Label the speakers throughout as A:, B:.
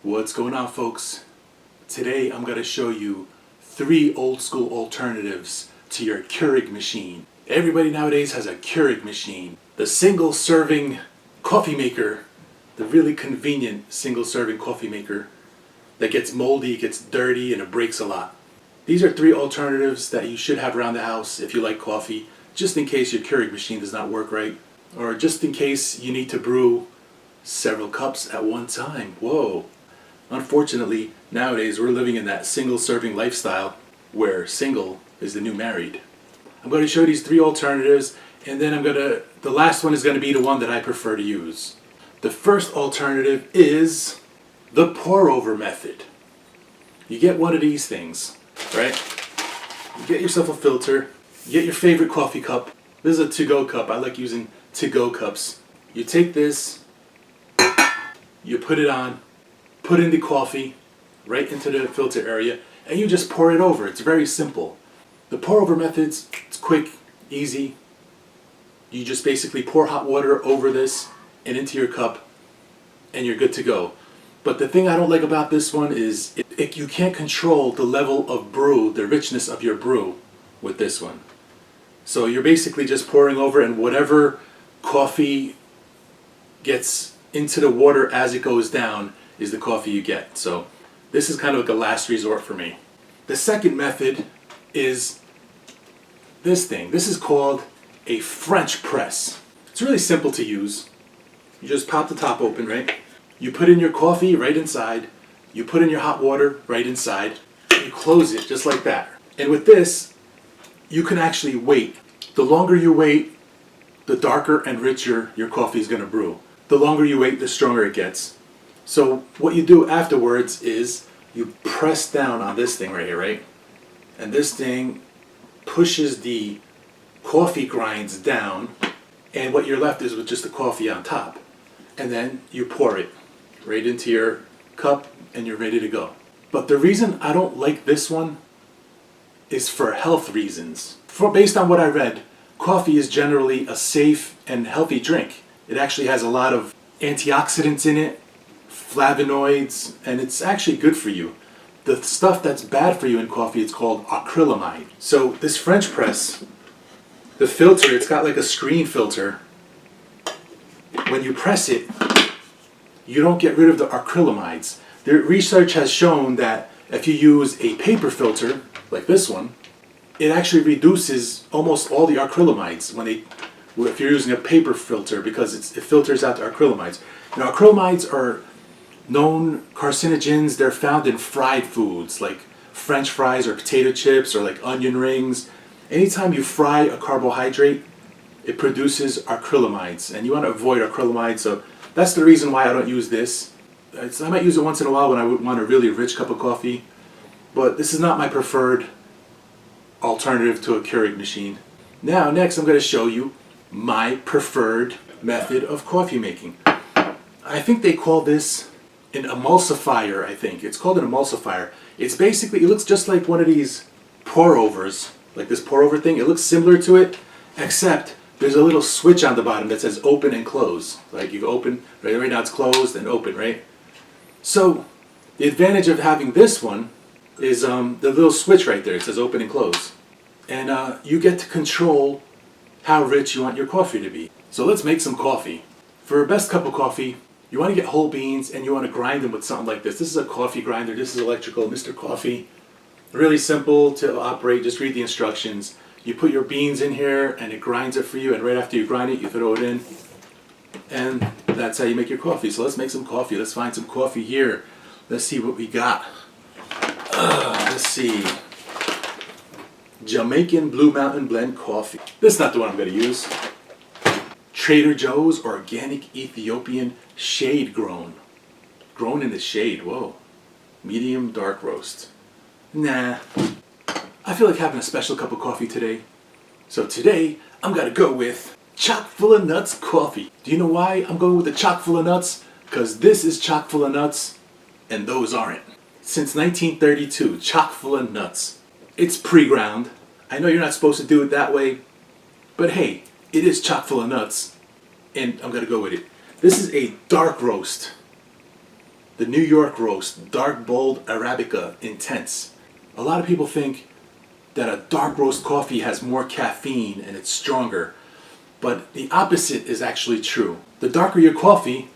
A: What's going on, folks? Today I'm going to show you 3 old school alternatives to your Keurig machine. Everybody nowadays has a Keurig machine. The single serving coffee maker, the really convenient single serving coffee maker that gets moldy, gets dirty, and it breaks a lot. These are 3 alternatives that you should have around the house if you like coffee, just in case your Keurig machine does not work right, or just in case you need to brew several cups at one time. Whoa. Unfortunately, nowadays we're living in that single serving lifestyle where single is the new married. I'm going to show you these 3 alternatives, and then the last one is going to be the one that I prefer to use. The first alternative is the pour over method. You get one of these things, right? You get yourself a filter, you get your favorite coffee cup. This is a to-go cup. I like using to-go cups. You take this, you put it on, put in the coffee right into the filter area, and you just pour it over. It's very simple. The pour over methods, it's quick, easy. You just basically pour hot water over this and into your cup, and you're good to go. But the thing I don't like about this one is you can't control the level of brew, the richness of your brew with this one. So you're basically just pouring over, and whatever coffee gets into the water as it goes down is the coffee you get. So this is kind of like a last resort for me. The second method is this thing. This is called a French press. It's really simple to use. You just pop the top open, right? You put in your coffee right inside. You put in your hot water right inside. You close it just like that. And with this, you can actually wait. The longer you wait, the darker and richer your coffee is going to brew. The longer you wait, the stronger it gets. So what you do afterwards is you press down on this thing right here, right? And this thing pushes the coffee grinds down, and what you're left is with just the coffee on top. And then you pour it right into your cup and you're ready to go. But the reason I don't like this one is for health reasons. Based on what I read, coffee is generally a safe and healthy drink. It actually has a lot of antioxidants in it, flavonoids, and it's actually good for you. The stuff that's bad for you in coffee, it's called acrylamide. So this French press, the filter, it's got like a screen filter. When you press it, you don't get rid of the acrylamides. The research has shown that if you use a paper filter, like this one, it actually reduces almost all the acrylamides if you're using a paper filter, because it filters out the acrylamides. Now, acrylamides are known carcinogens. They're found in fried foods like French fries or potato chips or like onion rings. Anytime you fry a carbohydrate, it produces acrylamides, and you want to avoid acrylamides. So that's the reason why I don't use this. I might use it once in a while when I would want a really rich cup of coffee, but this is not my preferred alternative to a Keurig machine. Now, next I'm going to show you my preferred method of coffee making. I think they call this an emulsifier. I think it's called an emulsifier. It's basically, it looks just like one of these pour overs, like this pour over thing. It looks similar to it, except there's a little switch on the bottom that says open and close. Like you open, right now it's closed and open, right? So the advantage of having this one is the little switch right there. It says open and close. And you get to control how rich you want your coffee to be. So let's make some coffee. For a best cup of coffee, you want to get whole beans and you want to grind them with something like this. This is a coffee grinder. This is electrical, Mr. Coffee. Really simple to operate. Just read the instructions. You put your beans in here and it grinds it for you, and right after you grind it, you throw it in. And that's how you make your coffee. So let's make some coffee. Let's find some coffee here. Let's see what we got. Let's see. Jamaican Blue Mountain Blend coffee. This is not the one I'm going to use. Trader Joe's Organic Ethiopian Shade Grown. Grown in the shade. Whoa. Medium dark roast. Nah. I feel like having a special cup of coffee today. So today, I'm going to go with chock full of nuts coffee. Do you know why I'm going with the chock full of nuts? Because this is chock full of nuts and those aren't. Since 1932, chock full of nuts. It's pre-ground. I know you're not supposed to do it that way, but hey, it is chock full of nuts, and I'm going to go with it. This is a dark roast. the New York roast, dark, bold, Arabica, intense. A lot of people think that a dark roast coffee has more caffeine and it's stronger, but the opposite is actually true. The darker your coffee,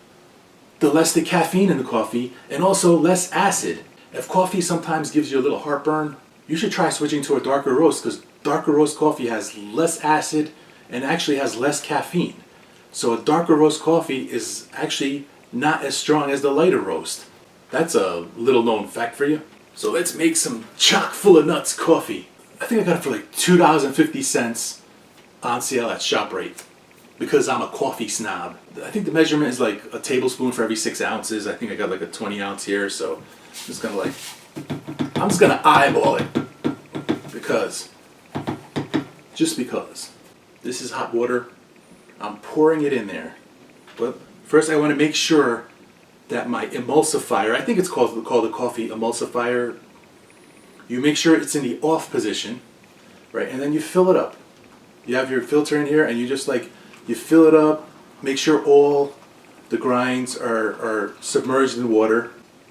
A: the less the caffeine in the coffee, and also less acid. If coffee sometimes gives you a little heartburn, you should try switching to a darker roast, because darker roast coffee has less acid and actually has less caffeine. So a darker roast coffee is actually not as strong as the lighter roast. That's a little known fact for you. So let's make some chock full of nuts coffee. I think I got it for like $2.50 on sale at ShopRite, because I'm a coffee snob. I think the measurement is like a tablespoon for every 6 ounces. I think I got like a 20 ounce here, so I'm just gonna eyeball it, just because. This is hot water. I'm pouring it in there. But first I want to make sure that my emulsifier, I think it's called a coffee emulsifier, you make sure it's in the off position, right? And then you fill it up. You have your filter in here and you just you fill it up, make sure all the grinds are submerged in water.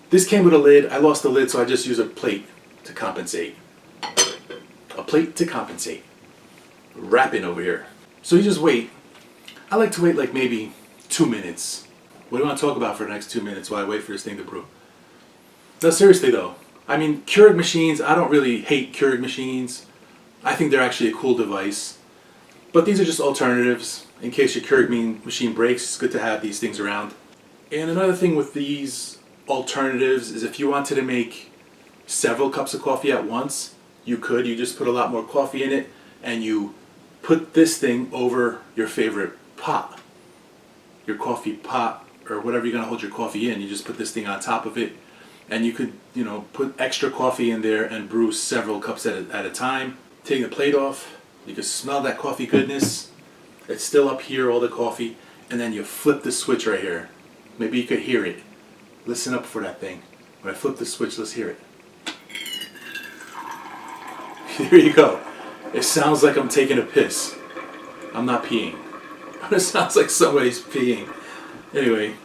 A: This came with a lid. I lost the lid, so I just use a plate to compensate. A plate to compensate. Wrapping over here. So you just wait. I like to wait like maybe 2 minutes. What do you want to talk about for the next 2 minutes while I wait for this thing to brew? No, seriously though. I mean, Keurig machines, I don't really hate Keurig machines. I think they're actually a cool device. But these are just alternatives. In case your Keurig machine breaks, it's good to have these things around. And another thing with these alternatives is if you wanted to make several cups of coffee at once, you could. You just put a lot more coffee in it and you put this thing over your favorite pot. Your coffee pot or whatever you're going to hold your coffee in. You just put this thing on top of it and you could, put extra coffee in there and brew several cups at a time. Taking the plate off, you can smell that coffee goodness. It's still up here, all the coffee, and then you flip the switch right here. Maybe you could hear it. Listen up for that thing. When I flip the switch, let's hear it. There you go. It sounds like I'm taking a piss. I'm not peeing. It sounds like somebody's peeing. Anyway,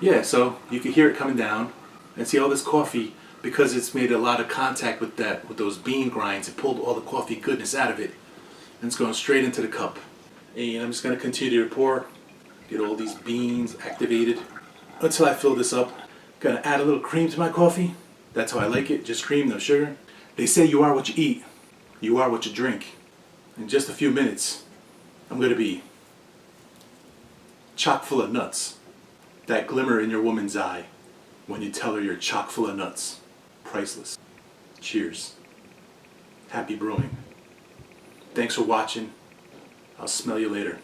A: yeah, so you can hear it coming down and see all this coffee, because it's made a lot of contact with those bean grinds. It pulled all the coffee goodness out of it, and it's going straight into the cup. And I'm just going to continue to pour, get all these beans activated until I fill this up. Gonna add a little cream to my coffee. That's how I like it, just cream, no sugar. They say you are what you eat, you are what you drink. In just a few minutes, I'm gonna be chock full of nuts. That glimmer in your woman's eye when you tell her you're chock full of nuts. Priceless. Cheers. Happy brewing. Thanks for watching. I'll smell you later.